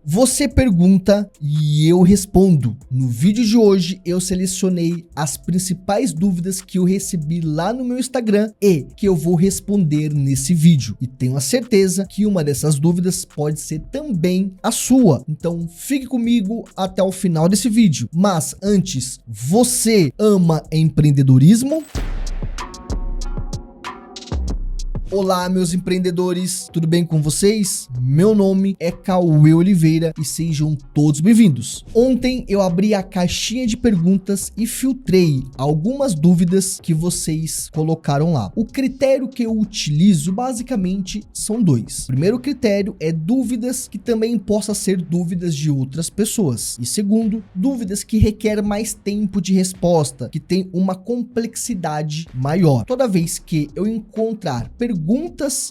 Você pergunta e eu respondo. No vídeo de hoje eu selecionei as principais dúvidas que eu recebi lá no meu Instagram e que eu vou responder nesse vídeo. E tenho a certeza que uma dessas dúvidas pode ser também a sua. Então fique comigo até o final desse vídeo. Mas antes, você ama empreendedorismo? Olá, meus empreendedores, tudo bem com vocês? Meu nome é Cauê Oliveira e sejam todos bem-vindos. Ontem eu abri a caixinha de perguntas e filtrei algumas dúvidas que vocês colocaram lá. O critério que eu utilizo basicamente são dois. O primeiro critério é dúvidas que também possam ser dúvidas de outras pessoas. E segundo, dúvidas que requerem mais tempo de resposta, que tem uma complexidade maior. Toda vez que eu encontrar perguntas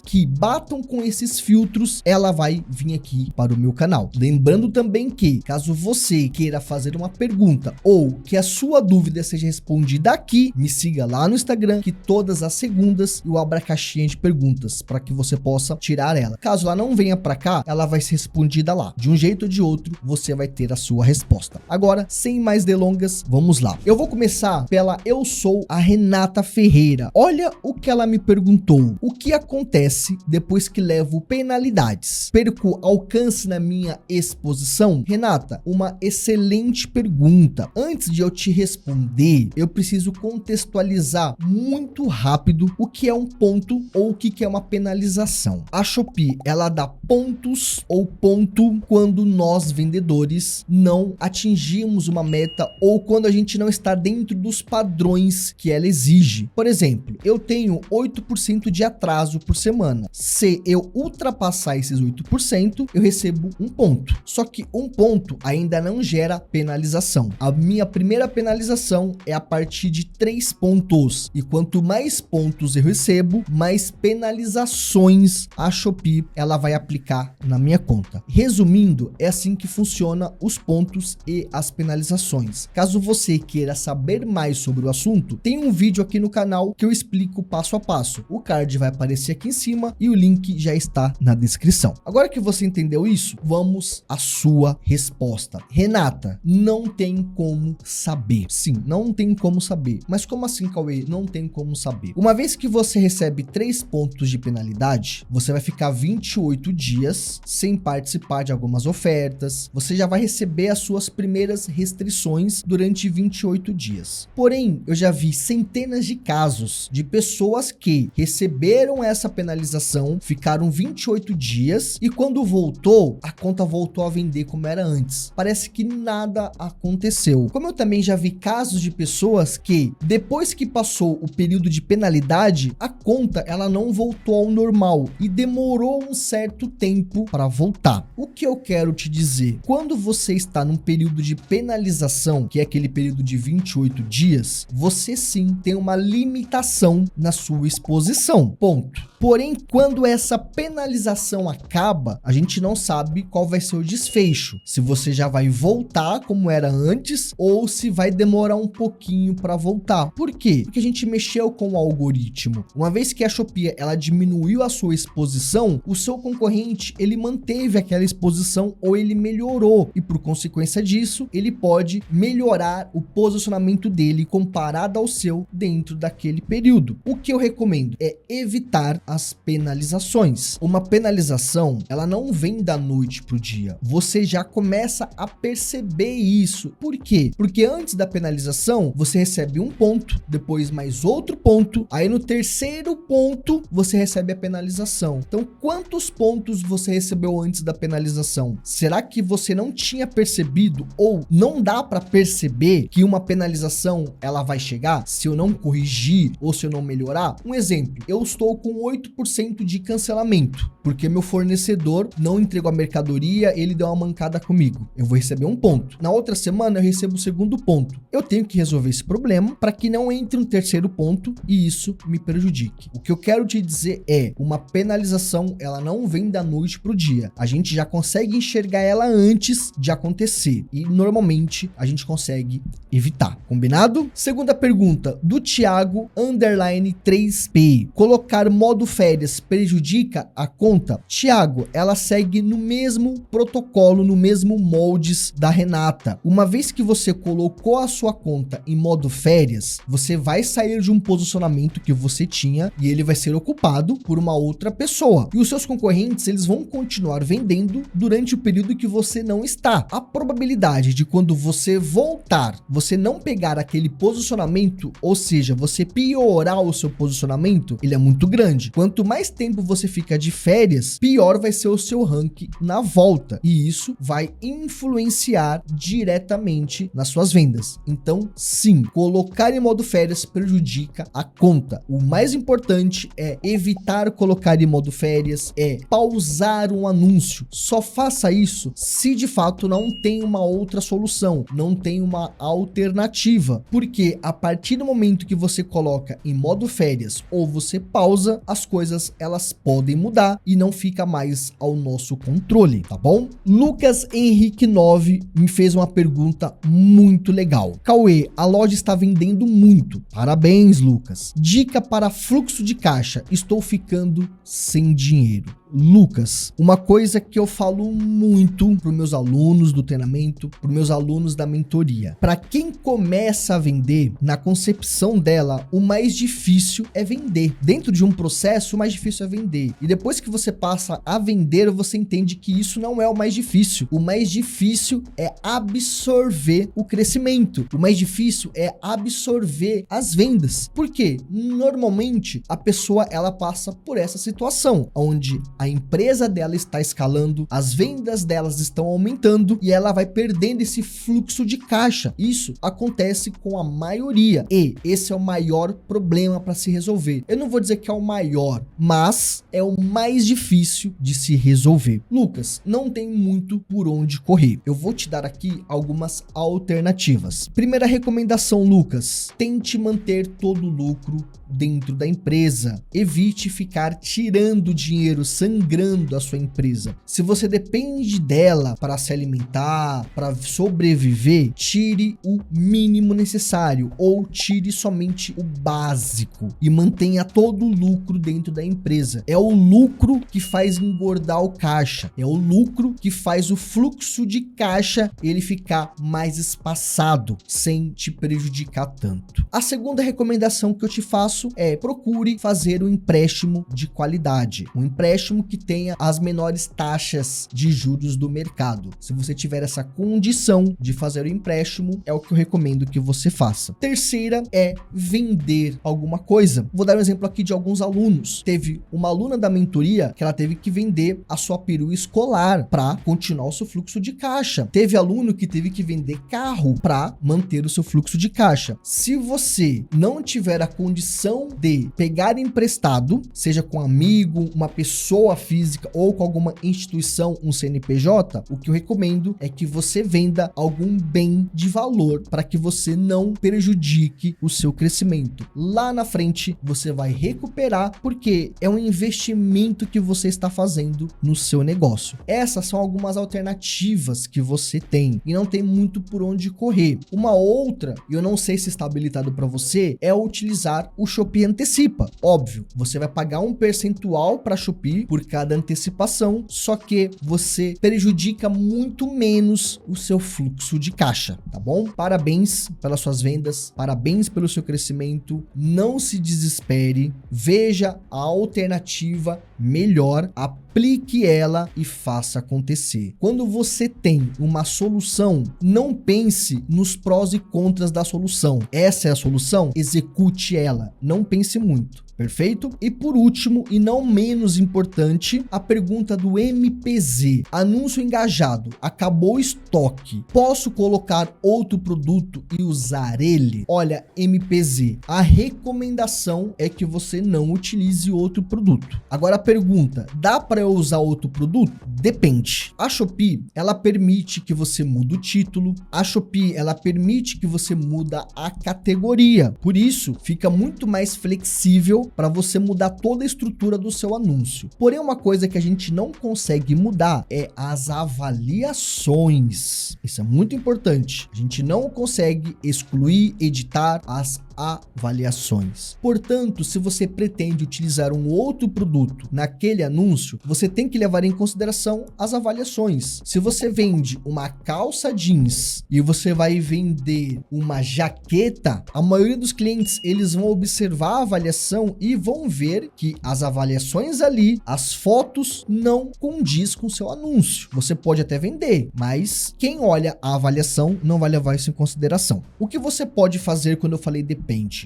que batam com esses filtros, ela vai vir aqui para o meu canal. Lembrando também que, caso você queira fazer uma pergunta ou que a sua dúvida seja respondida aqui, me siga lá no Instagram, que todas as segundas eu abro a caixinha de perguntas para que você possa tirar ela. Caso ela não venha para cá, ela vai ser respondida lá. De um jeito ou de outro, você vai ter a sua resposta. Agora, sem mais delongas, vamos lá. Eu vou começar pela Eu Sou a Renata Ferreira. Olha o que ela me perguntou. O que acontece depois que levo penalidades? Perco alcance na minha exposição? Renata, uma excelente pergunta. Antes de eu te responder, eu preciso contextualizar muito rápido o que é um ponto ou o que é uma penalização. A Shopee, ela dá pontos ou ponto quando nós vendedores não atingimos uma meta ou quando a gente não está dentro dos padrões que ela exige. Por exemplo, eu tenho 8% de atraso por semana. Se eu ultrapassar esses 8%, eu recebo um ponto. Só que um ponto ainda não gera penalização. A minha primeira penalização é a partir de 3 pontos. E quanto mais pontos eu recebo, mais penalizações a Shopee ela vai aplicar na minha conta. Resumindo, é assim que funciona os pontos e as penalizações. Caso você queira saber mais sobre o assunto, tem um vídeo aqui no canal que eu explico passo a passo. O card vai aparecer aqui em cima e o link já está na descrição. Agora que você entendeu isso, vamos à sua resposta. Renata, não tem como saber. Sim, não tem como saber. Mas como assim, Cauê? Não tem como saber. Uma vez que você recebe 3 pontos de penalidade, você vai ficar 28 dias sem participar de algumas ofertas. Você já vai receber as suas primeiras restrições durante 28 dias. Porém, eu já vi centenas de casos de pessoas que receberam essa penalização, ficaram 28 dias e quando voltou, a conta voltou a vender como era antes. Parece que nada aconteceu. Como eu também já vi casos de pessoas que depois que passou o período de penalidade, a conta ela não voltou ao normal e demorou um certo tempo para voltar. O que eu quero te dizer? Quando você está num período de penalização, que é aquele período de 28 dias, você sim tem uma limitação na sua exposição. Ponto. Porém, quando essa penalização acaba, a gente não sabe qual vai ser o desfecho. Se você já vai voltar como era antes ou se vai demorar um pouquinho para voltar. Por quê? Porque a gente mexeu com o algoritmo. Uma vez que a Shopee ela diminuiu a sua exposição, o seu concorrente ele manteve aquela exposição ou ele melhorou e por consequência disso, ele pode melhorar o posicionamento dele comparado ao seu dentro daquele período. O que eu recomendo é evitar as penalizações. Uma penalização, ela não vem da noite pro dia. Você já começa a perceber isso. Por quê? Porque antes da penalização, você recebe um ponto, depois mais outro ponto, aí no terceiro ponto, você recebe a penalização. Então, quantos pontos você recebeu antes da penalização? Será que você não tinha percebido ou não dá para perceber que uma penalização ela vai chegar se eu não corrigir ou se eu não melhorar? Um exemplo, eu estou com 8% de cancelamento, porque meu fornecedor não entregou a mercadoria, ele deu uma mancada comigo. Eu vou receber um ponto. Na outra semana eu recebo o segundo ponto. Eu tenho que resolver esse problema para que não entre um terceiro ponto e isso me prejudique. O que eu quero te dizer é, uma penalização, ela não vem da noite pro dia. A gente já consegue enxergar ela antes de acontecer e normalmente a gente consegue evitar. Combinado? Segunda pergunta, do Thiago _3P. Colocar colocar modo férias prejudica a conta? Thiago, ela segue no mesmo protocolo, no mesmo moldes da Renata. Uma vez que você colocou a sua conta em modo férias, você vai sair de um posicionamento que você tinha e ele vai ser ocupado por uma outra pessoa. E os seus concorrentes, eles vão continuar vendendo durante o período que você não está. A probabilidade de quando você voltar, você não pegar aquele posicionamento, ou seja, você piorar o seu posicionamento, ele é muito grande. Quanto mais tempo você fica de férias, pior vai ser o seu ranking na volta. E isso vai influenciar diretamente nas suas vendas. Então, sim, colocar em modo férias prejudica a conta. O mais importante é evitar colocar em modo férias, é pausar um anúncio. Só faça isso se de fato não tem uma outra solução, não tem uma alternativa. Porque a partir do momento que você coloca em modo férias ou você pausa, as coisas elas podem mudar e não fica mais ao nosso controle, tá bom? Lucas Henrique 9 me fez uma pergunta muito legal. Cauê, a loja está vendendo muito. Parabéns, Lucas. Dica para fluxo de caixa. Estou ficando sem dinheiro. Lucas, uma coisa que eu falo muito para os meus alunos do treinamento, para os meus alunos da mentoria. Para quem começa a vender, na concepção dela, o mais difícil é vender. Dentro de um processo, o mais difícil é vender. E depois que você passa a vender, você entende que isso não é o mais difícil. O mais difícil é absorver o crescimento. O mais difícil é absorver as vendas. Por quê? Normalmente, a pessoa ela passa por essa situação, onde a empresa dela está escalando, as vendas delas estão aumentando e ela vai perdendo esse fluxo de caixa. Isso acontece com a maioria e esse é o maior problema para se resolver. Eu não vou dizer que é o maior, mas é o mais difícil de se resolver. Lucas, não tem muito por onde correr. Eu vou te dar aqui algumas alternativas. Primeira recomendação, Lucas, tente manter todo o lucro dentro da empresa. Evite ficar tirando dinheiro, sangrando a sua empresa. Se você depende dela para se alimentar, para sobreviver, tire o mínimo necessário ou tire somente o básico e mantenha todo o lucro dentro da empresa. É o lucro que faz engordar o caixa. É o lucro que faz o fluxo de caixa ele ficar mais espaçado, sem te prejudicar tanto. A segunda recomendação que eu te faço é procure fazer um empréstimo de qualidade, um empréstimo que tenha as menores taxas de juros do mercado. Se você tiver essa condição de fazer o empréstimo, é o que eu recomendo que você faça. Terceira é vender alguma coisa. Vou dar um exemplo aqui de alguns alunos. Teve uma aluna da mentoria que ela teve que vender a sua perua escolar para continuar o seu fluxo de caixa. Teve aluno que teve que vender carro para manter o seu fluxo de caixa. Se você não tiver a condição de pegar emprestado, seja com um amigo, uma pessoa física ou com alguma instituição, um CNPJ, o que eu recomendo é que você venda algum bem de valor para que você não prejudique o seu crescimento. Lá na frente você vai recuperar porque é um investimento que você está fazendo no seu negócio. Essas são algumas alternativas que você tem e não tem muito por onde correr. Uma outra, e eu não sei se está habilitado para você, é utilizar o Shopee Antecipa. Óbvio, você vai pagar um percentual para Shopee por cada antecipação, só que você prejudica muito menos o seu fluxo de caixa, tá bom? Parabéns pelas suas vendas, parabéns pelo seu crescimento, não se desespere, veja a alternativa melhor, aplique ela e faça acontecer. Quando você tem uma solução, não pense nos prós e contras da solução. Essa é a solução? Execute ela, não pense muito. Perfeito? E por último, e não menos importante, a pergunta do MPZ. Anúncio engajado. Acabou o estoque. Posso colocar outro produto e usar ele? Olha, MPZ, a recomendação é que você não utilize outro produto. Agora a pergunta, dá para eu usar outro produto? Depende. A Shopee, ela permite que você mude o título. A Shopee, ela permite que você muda a categoria. Por isso, fica muito mais flexível possível para você mudar toda a estrutura do seu anúncio. Porém, uma coisa que a gente não consegue mudar é as avaliações. Isso é muito importante. A gente não consegue excluir, editar as avaliações. Portanto, se você pretende utilizar um outro produto naquele anúncio, você tem que levar em consideração as avaliações. Se você vende uma calça jeans e você vai vender uma jaqueta, a maioria dos clientes eles vão observar a avaliação e vão ver que as avaliações ali, as fotos não condiz com o seu anúncio. Você pode até vender, mas quem olha a avaliação não vai levar isso em consideração. O que você pode fazer quando eu falei depende?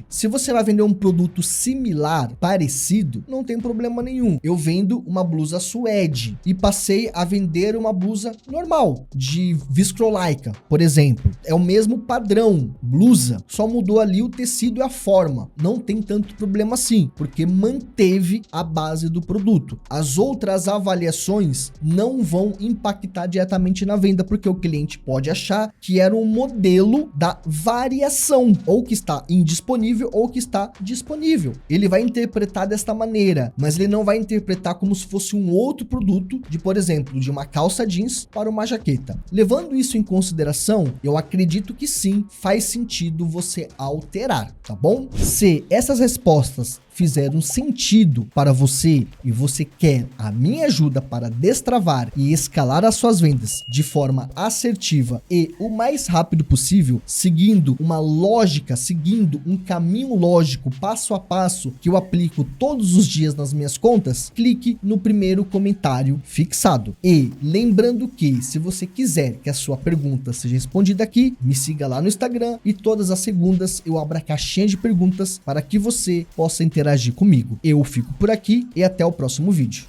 Se você vai vender um produto similar, parecido, não tem problema nenhum. Eu vendo uma blusa suede e passei a vender uma blusa normal, de viscrolaica, por exemplo. É o mesmo padrão, blusa, só mudou ali o tecido e a forma. Não tem tanto problema assim, porque manteve a base do produto. As outras avaliações não vão impactar diretamente na venda, porque o cliente pode achar que era um modelo da variação, ou que está indisponível ou que está disponível. Ele vai interpretar desta maneira, mas ele não vai interpretar como se fosse um outro produto de, por exemplo, de uma calça jeans para uma jaqueta. Levando isso em consideração, eu acredito que sim, faz sentido você alterar, tá bom? Se essas respostas fizeram sentido para você e você quer a minha ajuda para destravar e escalar as suas vendas de forma assertiva e o mais rápido possível, seguindo uma lógica, seguindo um caminho lógico, passo a passo, que eu aplico todos os dias nas minhas contas, clique no primeiro comentário fixado. E lembrando que se você quiser que a sua pergunta seja respondida aqui, me siga lá no Instagram e todas as segundas eu abro a caixinha de perguntas para que você possa interagir comigo. Eu fico por aqui e até o próximo vídeo.